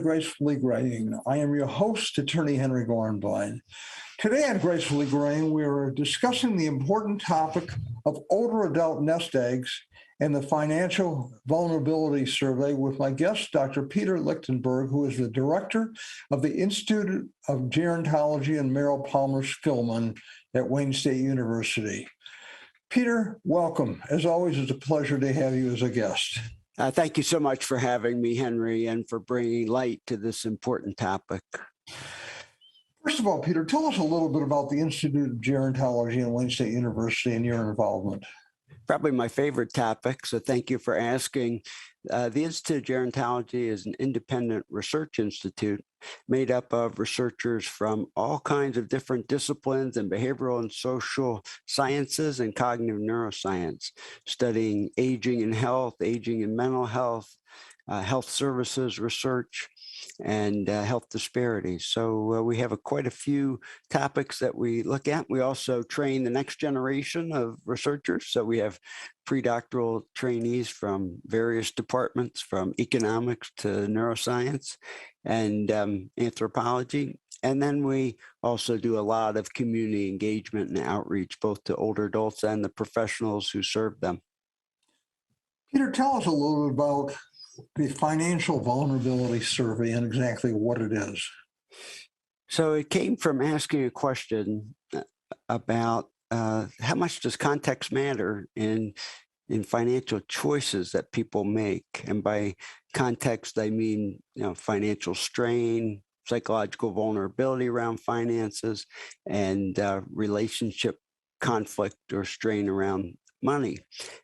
Gracefully Graying. I am your host, Attorney Henry Gorenbein. Today on Gracefully Graying, we are discussing the important topic of older adult nest eggs and the Financial Vulnerability Survey with my guest, Dr. Peter Lichtenberg, who is the director of the Institute of Gerontology and Merrill Palmer Skillman at Wayne State University. Peter, welcome. As always, it's a pleasure to have you as a guest. Thank you so much for having me, Henry, and for bringing light to this important topic. First of all, Peter, tell us a little bit about the Institute of Gerontology at Wayne State University and your involvement. Probably my favorite topic, so thank you for asking. The Institute of Gerontology is an independent research institute made up of researchers from all kinds of different disciplines in behavioral and social sciences and cognitive neuroscience, studying aging and health, aging and mental health, health services research, and health disparities. So we have quite a few topics that we look at. We also train the next generation of researchers. So we have predoctoral trainees from various departments, from economics to neuroscience and anthropology. And then we also do a lot of community engagement and outreach, both to older adults and the professionals who serve them. Peter, tell us a little bit about the Financial Vulnerability Survey and exactly what it is. So it came from asking a question about how much does context matter in financial choices that people make. And by context, I mean, financial strain, psychological vulnerability around finances, and relationship conflict or strain around money.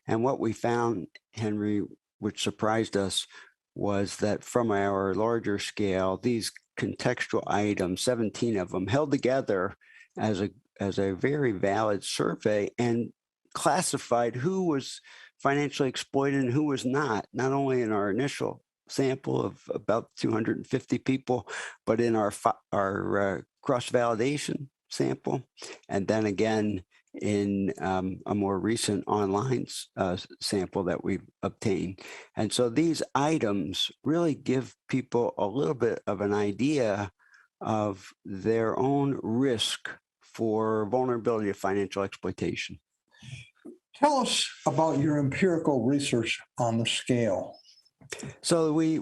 And what we found, Henry, which surprised us, was that from our larger scale, these contextual items, 17 of them, held together as a very valid survey and classified who was financially exploited and who was not only in our initial sample of about 250 people, but in our cross-validation sample, and then again in a more recent online sample that we've obtained. And so these items really give people a little bit of an idea of their own risk for vulnerability to financial exploitation. Tell us about your empirical research on the scale. So we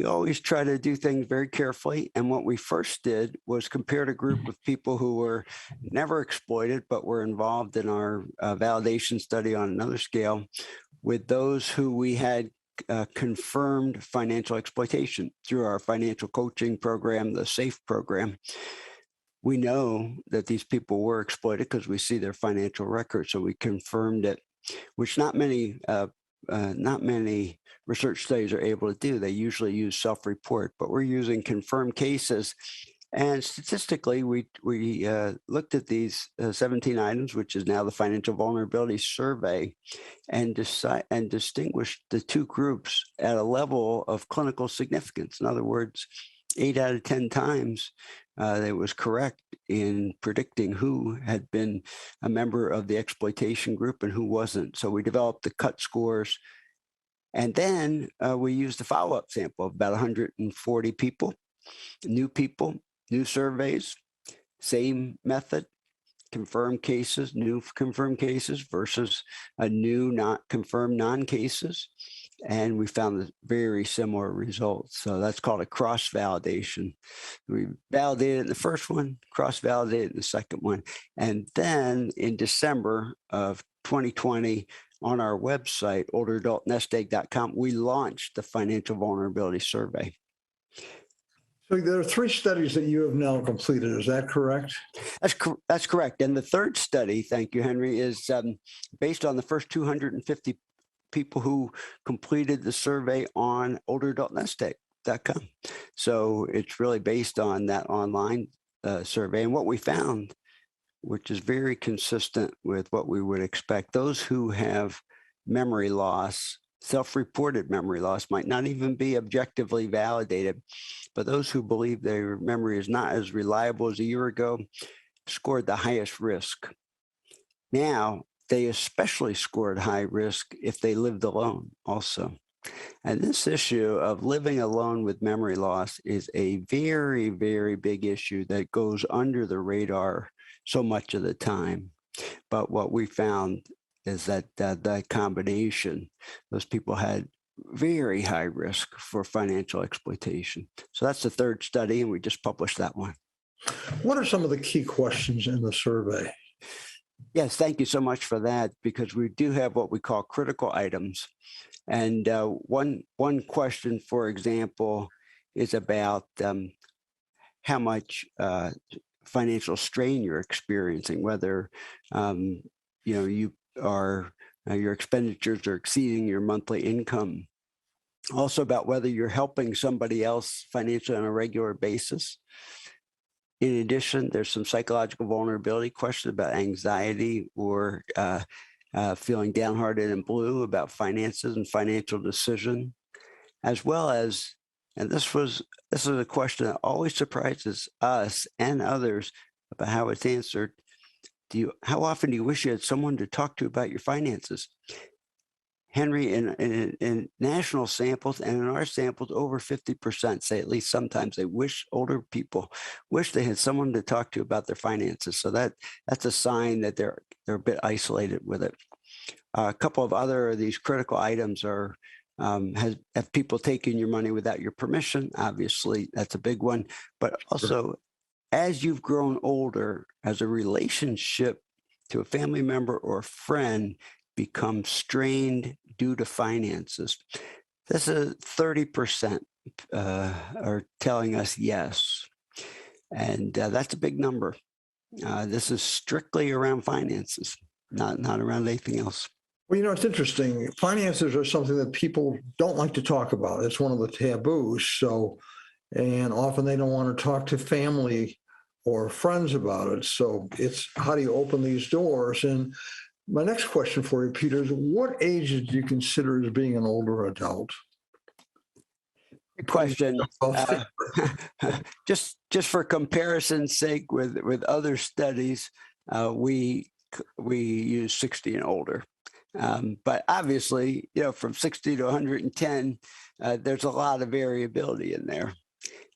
always try to do things very carefully. And what we first did was compared a group of people who were never exploited, but were involved in our validation study on another scale with those who we had confirmed financial exploitation through our financial coaching program, the SAFE program. We know that these people were exploited because we see their financial records. So we confirmed it, which not many research studies are able to do. They usually use self-report, but we're using confirmed cases. And statistically, we looked at these 17 items, which is now the Financial Vulnerability Survey, and distinguished the two groups at a level of clinical significance. In other words, 8 out of 10 times it was correct in predicting who had been a member of the exploitation group and who wasn't. So we developed the cut scores. And then we used a follow-up sample of about 140 people, new surveys, same method, confirmed cases, new confirmed cases versus a new not confirmed non-cases. And we found very similar results. So that's called a cross-validation. We validated in the first one, cross-validated in the second one. And then in December of 2020, on our website, olderadultnestegg.com, we launched the Financial Vulnerability Survey. So there are 3 studies that you have now completed. Is that correct? That's correct. And the third study, thank you, Henry, is based on the first 250 people who completed the survey on olderadultnestegg.com. So it's really based on that online survey. And what we found, which is very consistent with what we would expect, those who have memory loss, self-reported memory loss, might not even be objectively validated, but those who believe their memory is not as reliable as a year ago scored the highest risk. Now, they especially scored high risk if they lived alone also. And this issue of living alone with memory loss is a very, very big issue that goes under the radar so much of the time. But what we found is that that combination, those people had very high risk for financial exploitation. So that's the third study, and we just published that one. What are some of the key questions in the survey? Yes, thank you so much for that, because we do have what we call critical items. And one question, for example, is about how much financial strain you're experiencing, whether you are your expenditures are exceeding your monthly income. Also about whether you're helping somebody else financially on a regular basis. In addition, there's some psychological vulnerability questions about anxiety or feeling downhearted and blue about finances and financial decision, as well as, and this is a question that always surprises us and others about how it's answered. How often do you wish you had someone to talk to about your finances? Henry, in national samples and in our samples, over 50% say at least sometimes they wish, older people wish they had someone to talk to about their finances. So that's a sign that they're a bit isolated with it. A couple of other of these critical items are, have people taken your money without your permission? Obviously, that's a big one. But also, as you've grown older, as a relationship to a family member or a friend becomes strained due to finances, this is 30% are telling us yes. And that's a big number. This is strictly around finances, not around anything else. Well, it's interesting. Finances are something that people don't like to talk about. It's one of the taboos. So, and often they don't want to talk to family or friends about it. So it's how do you open these doors? And my next question for you, Peter, is what ages do you consider as being an older adult? Good question. Just for comparison's sake with other studies, we use 60 and older. But obviously, from 60 to 110, there's a lot of variability in there.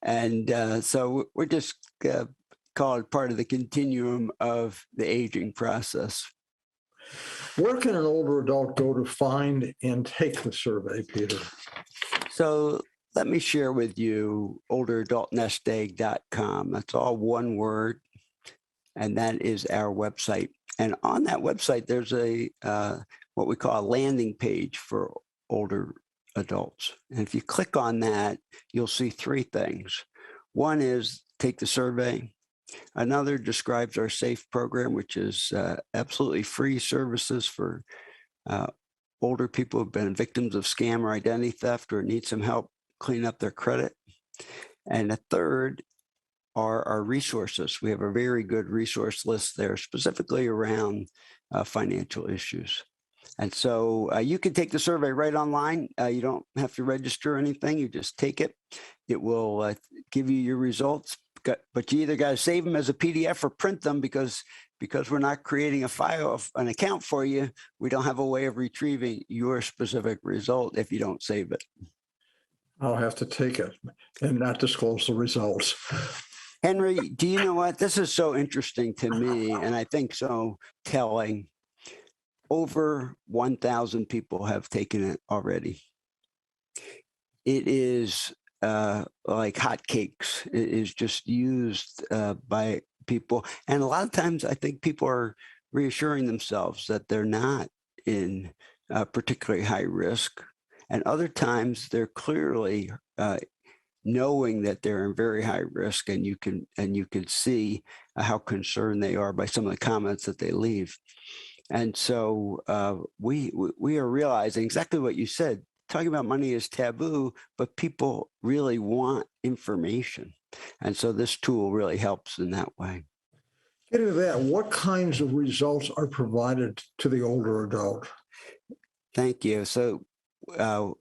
And so we're just call it part of the continuum of the aging process. Where can an older adult go to find and take the survey, Peter? So let me share with you olderadultnestegg.com. That's all one word, and that is our website. And on that website, there's a what we call a landing page for older adults. And if you click on that, you'll see three things. One is take the survey. Another describes our SAFE program, which is absolutely free services for older people who've been victims of scam or identity theft or need some help clean up their credit. And a third are our resources. We have a very good resource list there specifically around financial issues. And so you can take the survey right online. You don't have to register or anything. You just take it. It will give you your results, but you either got to save them as a PDF or print them because we're not creating a file, an account for you. We don't have a way of retrieving your specific result if you don't save it. I'll have to take it and not disclose the results. Henry, do you know what? This is so interesting to me, and I think so telling. Over 1,000 people have taken it already. It is like hotcakes. It is just used by people. And a lot of times I think people are reassuring themselves that they're not in particularly high risk. And other times they're clearly knowing that they're in very high risk, and you can see how concerned they are by some of the comments that they leave. And so we are realizing exactly what you said. Talking about money is taboo, but people really want information. And so this tool really helps in that way. Getting to that, what kinds of results are provided to the older adult? Thank you. So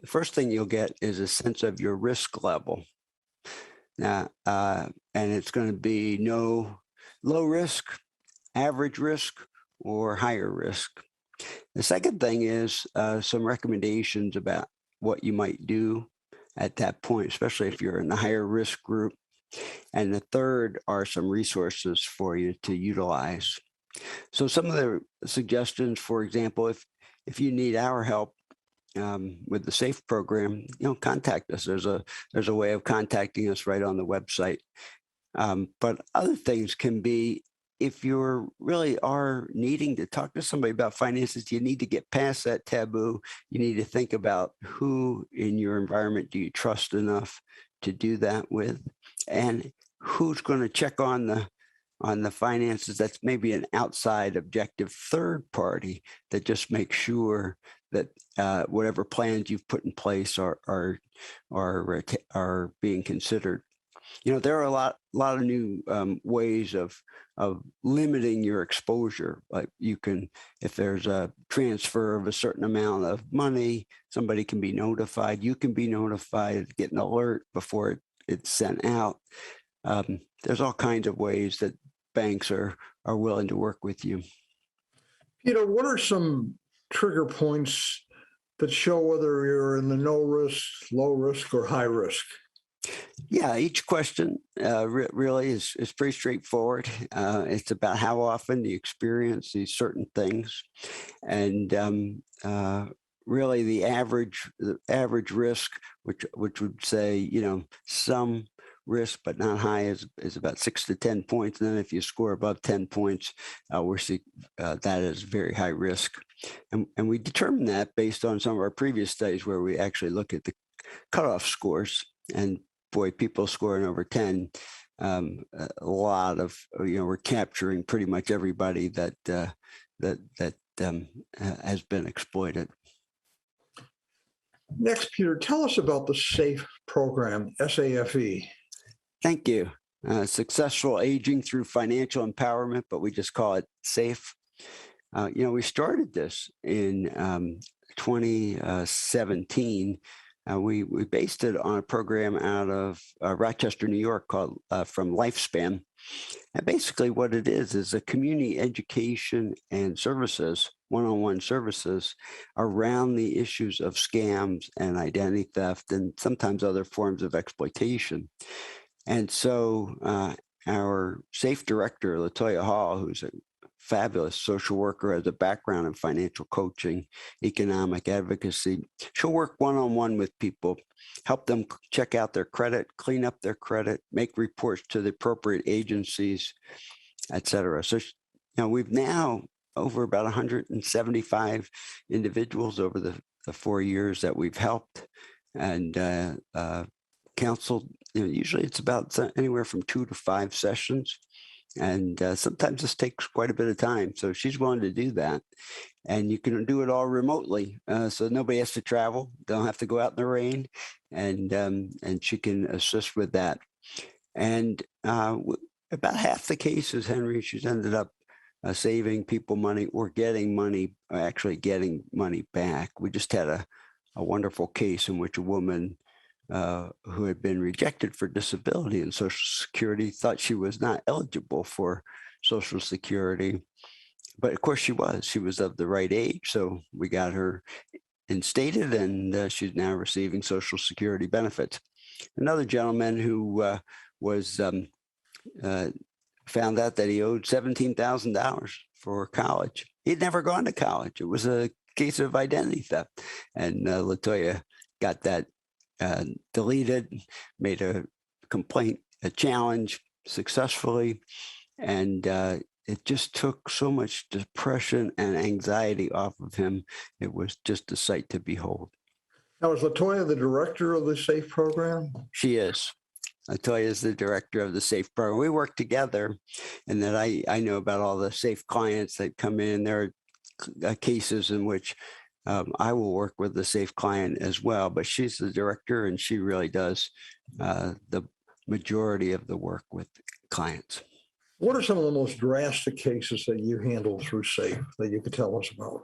first thing you'll get is a sense of your risk level. Now, and it's going to be low risk, average risk, or higher risk. The second thing is some recommendations about what you might do at that point, especially if you're in the higher risk group. And the third are some resources for you to utilize. So some of the suggestions, for example, if you need our help with the SAFE program, contact us. There's a way of contacting us right on the website. But other things can be, if you really are needing to talk to somebody about finances, you need to get past that taboo. You need to think about who in your environment do you trust enough to do that with, and who's going to check on the finances. That's maybe an outside objective third party that just makes sure that whatever plans you've put in place are being considered. There are a lot of new ways of limiting your exposure. Like you can, if there's a transfer of a certain amount of money, somebody can be notified. You can be notified, get an alert before it's sent out. There's all kinds of ways that banks are willing to work with you. Peter, what are some trigger points that show whether you're in the no risk, low risk, or high risk? Yeah, each question really is pretty straightforward. It's about how often you experience these certain things, and really the average risk, which would say some risk but not high, is about 6 to 10 points. And then if you score above 10 points, we're seeing that is very high risk, and we determine that based on some of our previous studies where we actually look at the cutoff scores. And boy, people scoring over 10, a lot of, we're capturing pretty much everybody that has been exploited. Next, Peter, tell us about the SAFE program, SAFE. Thank you. Successful aging through financial empowerment, but we just call it SAFE. We started this in 2017. We based it on a program out of Rochester, New York called From Lifespan. And basically what it is a community education and services, one-on-one services around the issues of scams and identity theft and sometimes other forms of exploitation. And so our SAFE director, Latoya Hall, who's a fabulous social worker, has a background in financial coaching, economic advocacy. She'll work one-on-one with people, help them check out their credit, clean up their credit, make reports to the appropriate agencies, et cetera. So, we've now over about 175 individuals over the 4 years that we've helped and counseled. Usually it's about anywhere from 2 to 5 sessions. And sometimes this takes quite a bit of time. So she's willing to do that. And you can do it all remotely. So nobody has to travel. Don't have to go out in the rain. And she can assist with that. And about half the cases, Henry, she's ended up saving people money or getting money, actually getting money back. We just had a wonderful case in which a woman who had been rejected for disability and Social Security thought she was not eligible for Social Security. But of course she was of the right age. So we got her instated and she's now receiving Social Security benefits. Another gentleman who was found out that he owed $17,000 for college. He'd never gone to college. It was a case of identity theft. And Latoya got that deleted, made a complaint, a challenge successfully. And it just took so much depression and anxiety off of him. It was just a sight to behold. Now, is Latoya the director of the SAFE program? She is. Latoya is the director of the SAFE program. We work together, and that I know about all the SAFE clients that come in. There are cases in which I will work with the SAFE client as well, but she's the director and she really does the majority of the work with clients. What are some of the most drastic cases that you handle through SAFE that you could tell us about?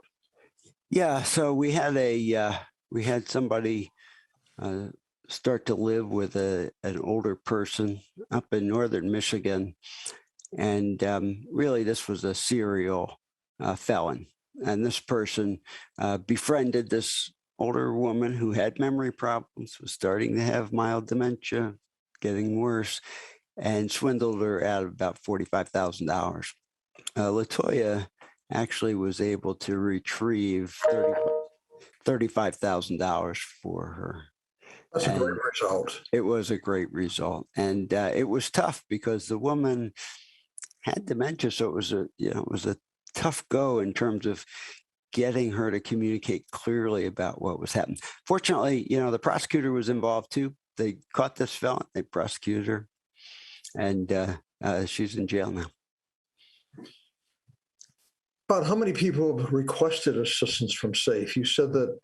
Yeah, so we had somebody start to live with an older person up in northern Michigan, and really this was a serial felon. And this person befriended this older woman who had memory problems, was starting to have mild dementia, getting worse, and swindled her out of about $45,000. Latoya actually was able to retrieve $35,000 for her. That's a great result. It was a great result. And it was tough because the woman had dementia. So it was a tough go in terms of getting her to communicate clearly about what was happening. Fortunately, the prosecutor was involved too. They caught this felon, they prosecuted her, and she's in jail now. About how many people have requested assistance from SAFE? You said that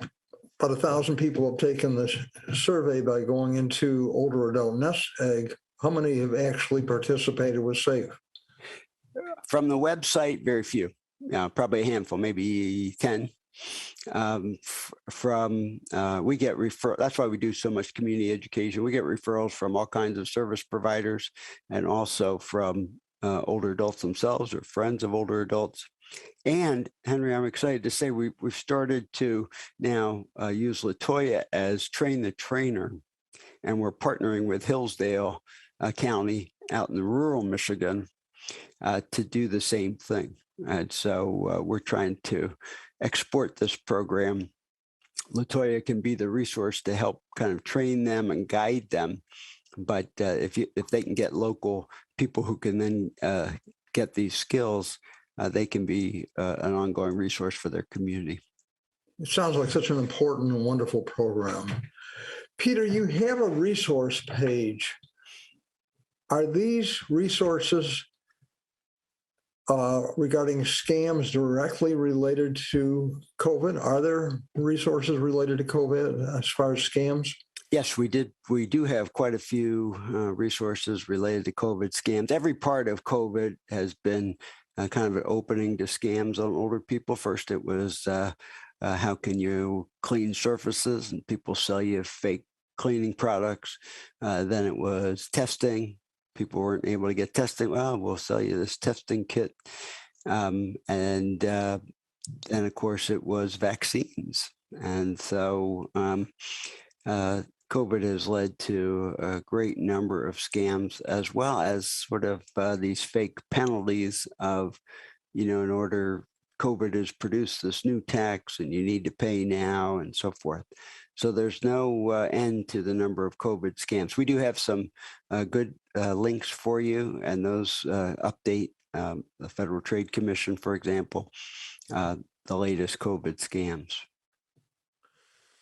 about 1,000 people have taken this survey by going into older adult nest egg. How many have actually participated with SAFE? From the website, very few. Probably a handful, maybe 10. We get that's why we do so much community education. We get referrals from all kinds of service providers and also from older adults themselves or friends of older adults. And Henry, I'm excited to say we've started to now use Latoya as train the trainer, and we're partnering with Hillsdale County out in rural Michigan to do the same thing. And so we're trying to export this program. Latoya can be the resource to help kind of train them and guide them. But if they can get local people who can then get these skills, they can be an ongoing resource for their community. It sounds like such an important and wonderful program. Peter, you have a resource page. Are these resources regarding scams directly related to COVID? Are there resources related to COVID as far as scams? Yes, we do have quite a few resources related to COVID scams. Every part of COVID has been kind of an opening to scams on older people. First, it was how can you clean surfaces, and people sell you fake cleaning products. Then it was testing. People weren't able to get testing. Well, we'll sell you this testing kit. And of course, it was vaccines. And so COVID has led to a great number of scams, as well as sort of these fake penalties of, in order, COVID has produced this new tax and you need to pay now and so forth. So there's no end to the number of COVID scams. We do have some good links for you, and those update the Federal Trade Commission, for example, the latest COVID scams.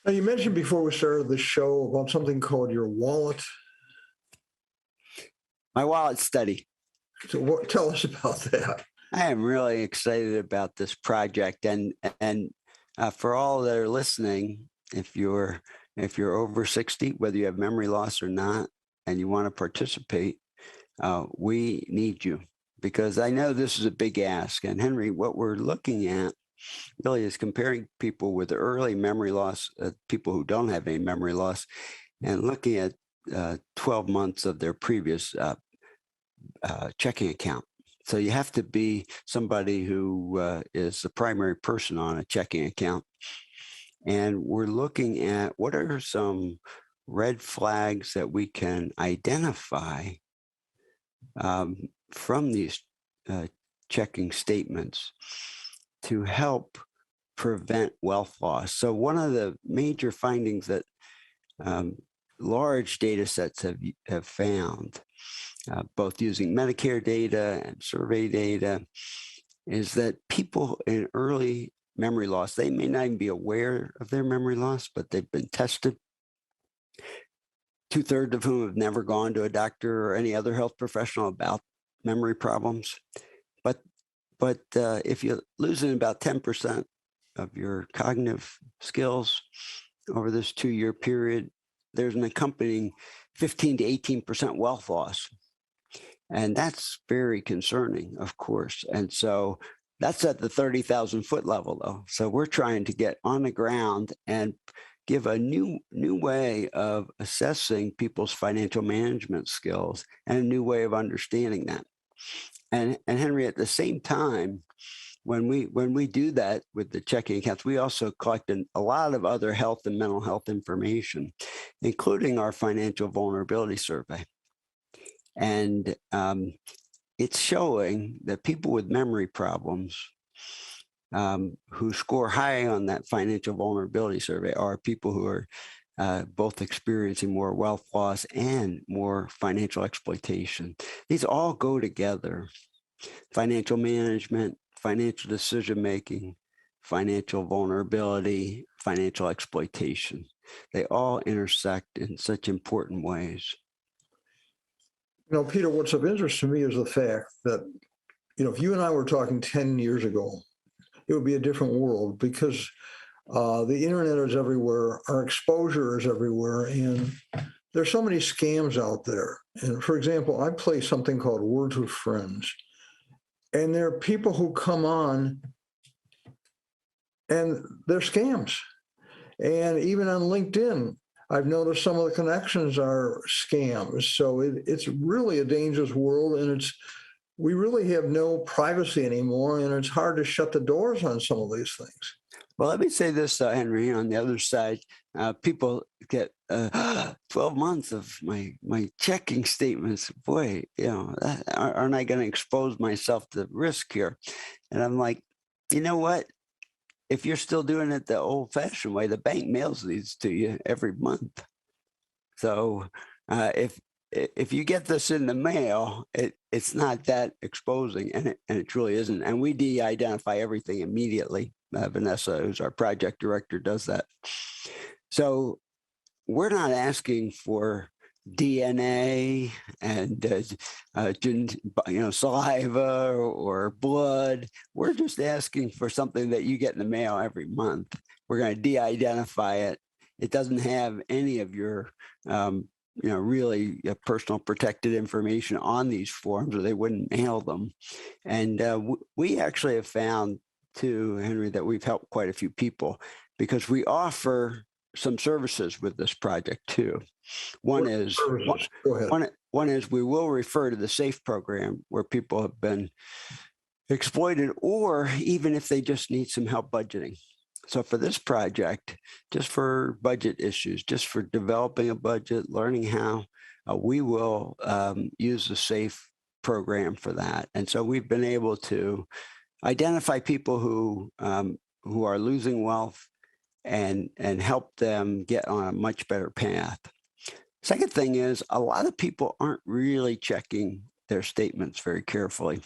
Now, you mentioned before we started the show about something called your wallet. My wallet study. So tell us about that. I am really excited about this project, and for all that are listening, if you're over 60, whether you have memory loss or not, and you want to participate, we need you, because I know this is a big ask. And Henry, what we're looking at really is comparing people with early memory loss, people who don't have any memory loss, and looking at 12 months of their previous checking account. So you have to be somebody who is the primary person on a checking account. And we're looking at what are some red flags that we can identify from these checking statements to help prevent wealth loss. So one of the major findings that large data sets have found, both using Medicare data and survey data, is that people in early memory loss, they may not even be aware of their memory loss, but they've been tested. 2/3 of whom have never gone to a doctor or any other health professional about memory problems. But if you're losing about 10% of your cognitive skills over this 2-year period, there's an accompanying 15 to 18% wealth loss. And that's very concerning, of course. And so that's at the 30,000 foot level, though. So we're trying to get on the ground and give a new way of assessing people's financial management skills and a new way of understanding that. And Henry, at the same time, when we do that with the checking accounts, we also collect a lot of other health and mental health information, including our financial vulnerability survey. And it's showing that people with memory problems who score high on that financial vulnerability survey are people who are both experiencing more wealth loss and more financial exploitation. These all go together: financial management, financial decision-making, financial vulnerability, financial exploitation. They all intersect in such important ways. Peter, what's of interest to me is the fact that, if you and I were talking 10 years ago, it would be a different world, because the internet is everywhere, our exposure is everywhere, and there's so many scams out there. And for example, I play something called Words with Friends, and there are people who come on and they're scams. And even on LinkedIn, I've noticed some of the connections are scams. So it's really a dangerous world, and we really have no privacy anymore, and it's hard to shut the doors on some of these things. Well, let me say this, Henry. On the other side, people get 12 months of my checking statements. Boy, aren't I going to expose myself to risk here? And I'm like, you know what? If you're still doing it the old-fashioned way, the bank mails these to you every month. So if you get this in the mail, it's not that exposing, and it truly isn't. And we de-identify everything immediately. Vanessa, who's our project director, does that. So we're not asking for DNA and saliva or blood. We're just asking for something that you get in the mail every month. We're going to de-identify it. It doesn't have any of your really personal protected information on these forms, or they wouldn't mail them. And we actually have found too, Henry, that we've helped quite a few people, because we offer some services with this project too. One is we will refer to the SAFE program, where people have been exploited, or even if they just need some help budgeting. So for this project, just for budget issues, just for developing a budget, learning how, we will use the SAFE program for that. And so we've been able to identify people who are losing wealth and help them get on a much better path. Second thing is, a lot of people aren't really checking their statements very carefully.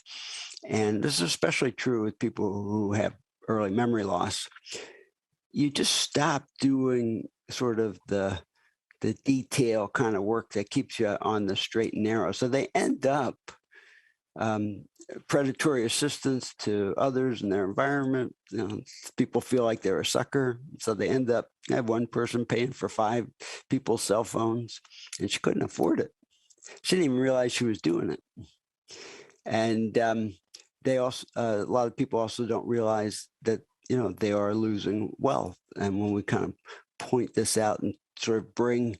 And this is especially true with people who have early memory loss. You just stop doing sort of the detail kind of work that keeps you on the straight and narrow. So they end up predatory assistance to others in their environment. People feel like they're a sucker, so they end up. I have one person paying for 5 people's cell phones, and she couldn't afford it. She didn't even realize she was doing it. And they also, a lot of people also don't realize that they are losing wealth. And when we kind of point this out and sort of bring,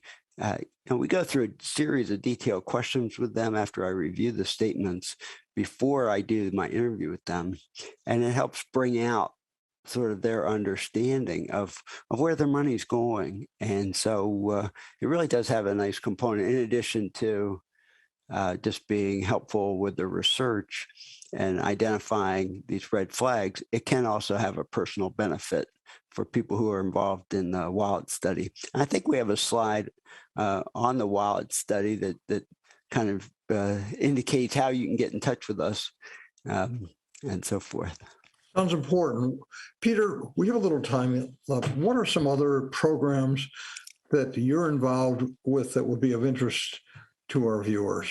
we go through a series of detailed questions with them after I review the statements before I do my interview with them. And it helps bring out sort of their understanding of where their money's going. And so it really does have a nice component, in addition to just being helpful with the research and identifying these red flags. It can also have a personal benefit for people who are involved in the wallet study. And I think we have a slide on the wallet study that kind of indicates how you can get in touch with us and so forth. Sounds important. Peter, we have a little time left. What are some other programs that you're involved with that would be of interest to our viewers?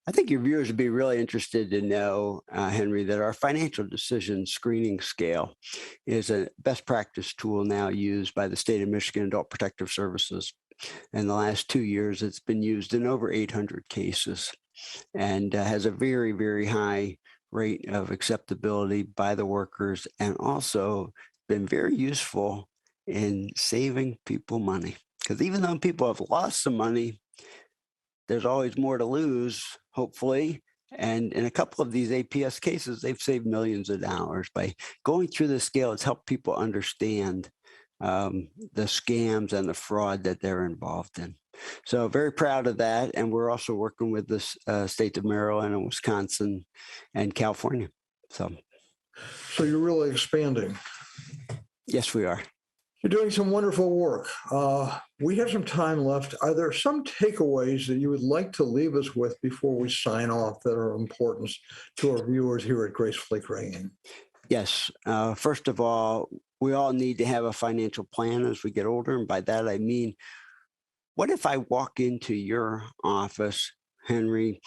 I think your viewers would be really interested to know, Henry, that our financial decision screening scale is a best practice tool now used by the state of Michigan Adult Protective Services. In the last 2 years, it's been used in over 800 cases and has a very, very high rate of acceptability by the workers, and also been very useful in saving people money. Because even though people have lost some money, there's always more to lose, hopefully, And in a couple of these APS cases, they've saved millions of dollars by going through the scale. It's helped people understand the scams and the fraud that they're involved in. So very proud of that. And we're also working with the states of Maryland and Wisconsin and California. So you're really expanding. yes, we are. You're doing some wonderful work. We have some time left. Are there some takeaways that you would like to leave us with before we sign off that are important to our viewers here at Gracefully Graying? Yes. First of all, we all need to have a financial plan as we get older. And by that, I mean, what if I walk into your office, Henry,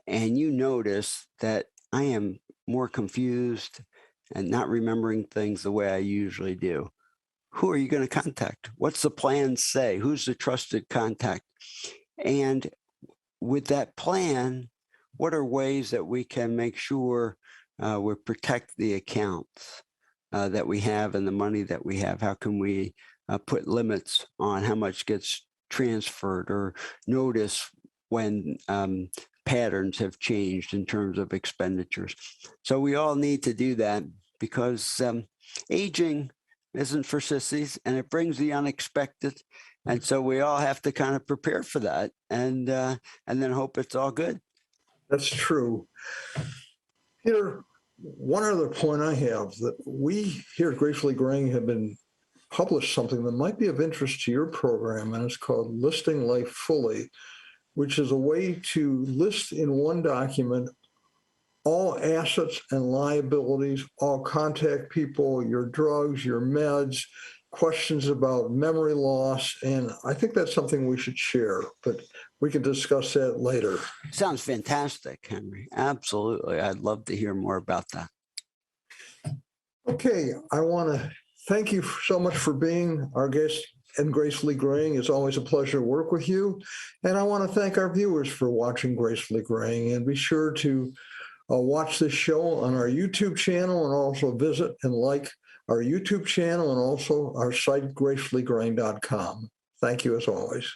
and you notice that I am more confused and not remembering things the way I usually do? Who are you going to contact? What's the plan say? Who's the trusted contact? And with that plan, what are ways that we can make sure we protect the accounts that we have and the money that we have? How can we put limits on how much gets transferred or notice when patterns have changed in terms of expenditures? So we all need to do that because aging isn't for sissies, and it brings the unexpected. And so we all have to kind of prepare for that and then hope it's all good. That's true. Peter, one other point I have, that we here at Gracefully Graying have been published something that might be of interest to your program, and it's called Listing Life Fully, which is a way to list in one document all assets and liabilities, all contact people, your drugs, your meds, questions about memory loss. And I think that's something we should share, but we can discuss that later. Sounds fantastic, Henry. Absolutely. I'd love to hear more about that. Okay, I want to thank you so much for being our guest and Gracefully Graying. It's always a pleasure to work with you. And I want to thank our viewers for watching Gracefully Graying, and be sure to watch this show on our YouTube channel, and also visit and like our YouTube channel and also our site, gracefullygraying.com. Thank you as always.